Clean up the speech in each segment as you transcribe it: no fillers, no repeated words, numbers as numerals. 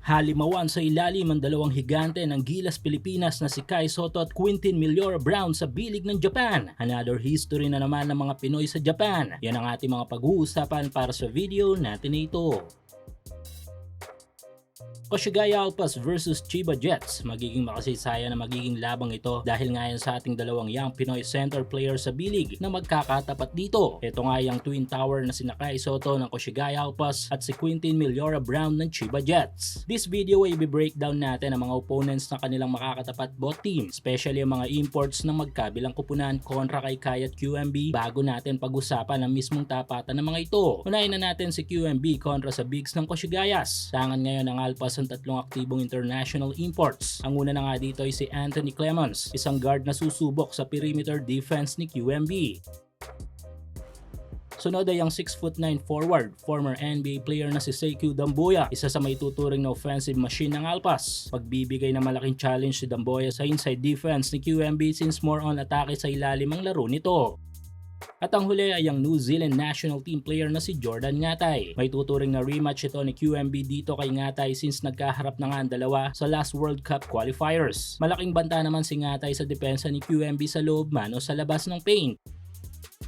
Halimawan sa ilalim ang dalawang higante ng Gilas Pilipinas na si Kai Sotto at Quintin Millora Brown sa bilig ng Japan. Another history na naman ng mga Pinoy sa Japan. Yan ang ating mga pag-uusapan para sa video natin na ito. Koshigaya Alpas versus Chiba Jets. Magiging makasaysayan na magiging labang ito dahil nga yan sa ating dalawang young Pinoy center player sa bilig na magkakatapat dito. Ito nga yung twin tower na si Kai Sotto ng Koshigaya Alpas at si Quintin Millora Brown ng Chiba Jets. This video ay i-breakdown natin ang mga opponents na kanilang makakatapat both team, especially ang mga imports ng magkabilang kupunan kontra kay Kai at QMB bago natin pag-usapan ang mismong tapatan ng mga ito. Unahin na natin si QMB kontra sa bigs ng Koshigayas. Tangan ngayon ng Alpas ang tatlong aktibong international imports. Ang una na nga dito ay si Anthony Clemons, isang guard na susubok sa perimeter defense ni QMB. Sunod ay ang 6'9" forward, former NBA player na si Sekou Doumbouya, isa sa may tuturing na offensive machine ng Alpas. Pagbibigay ng malaking challenge si Doumbouya sa inside defense ni QMB since more on atake sa ilalim ang laro nito. At ang huli ay ang New Zealand national team player na si Jordan Ngatay. May tuturing na rematch ito ni QMB dito kay Ngatay since nagkaharap na nga ang dalawa sa last World Cup qualifiers. Malaking banta naman si Ngatay sa depensa ni QMB sa loob man o sa labas ng paint.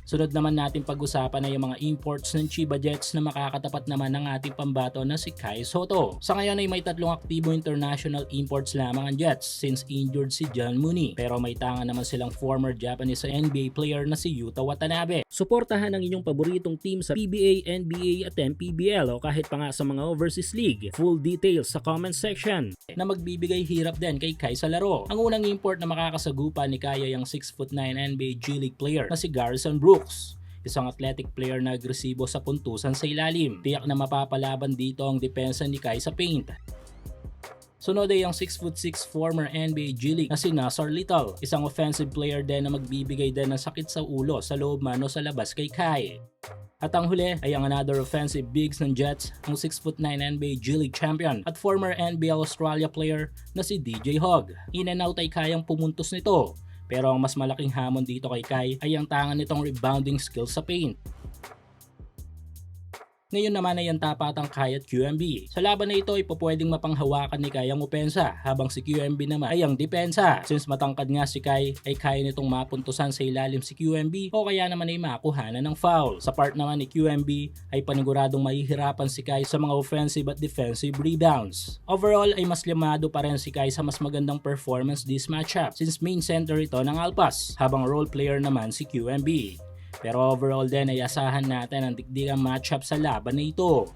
Sunod naman natin pag-usapan ay yung mga imports ng Chiba Jets na makakatapat naman ng ating pambato na si Kai Sotto. Sa ngayon ay may tatlong aktibo international imports lamang ang Jets since injured si John Mooney. Pero may tangan naman silang former Japanese NBA player na si Yuta Watanabe. Suportahan ang inyong paboritong team sa PBA, NBA at MPBL o kahit pa nga sa mga overseas league. Full details sa comment section na magbibigay hirap din kay Kai sa laro. Ang unang import na makakasagupa ni Kai ay ang 6'9" NBA G League player na si Garrison Brooks. Isang athletic player na agresibo sa puntusan sa ilalim. Tiyak na mapapalaban dito ang depensa ni Kai sa paint. Sunod ay ang 6'6" former NBA G League na si Nassar Little, isang offensive player din na magbibigay din ng sakit sa ulo sa loob man o sa labas kay Kai. At ang huli ay ang another offensive bigs ng Jets, ang 6'9" NBA G League champion at former NBL Australia player na si DJ Hogg. In and out ay kayang pumuntos nito, pero ang mas malaking hamon dito kay Kai ay ang tangan nitong rebounding skills sa paint. Ngayon naman ay ang tapatang Kai at QMB. Sa laban na ito ay pwedeng mapanghawakan ni Kai ang opensa habang si QMB naman ay ang depensa. Since matangkad nga si Kai ay kaya nitong mapuntusan sa ilalim si QMB o kaya naman ay makuhanan ng foul. Sa part naman ni QMB ay paniguradong mahihirapan si Kai sa mga offensive at defensive rebounds. Overall ay mas limado pa rin si Kai sa mas magandang performance this matchup since main center ito ng Alpas habang role player naman si QMB. Pero overall din ay asahan natin ang dikdikang matchup sa laban na ito.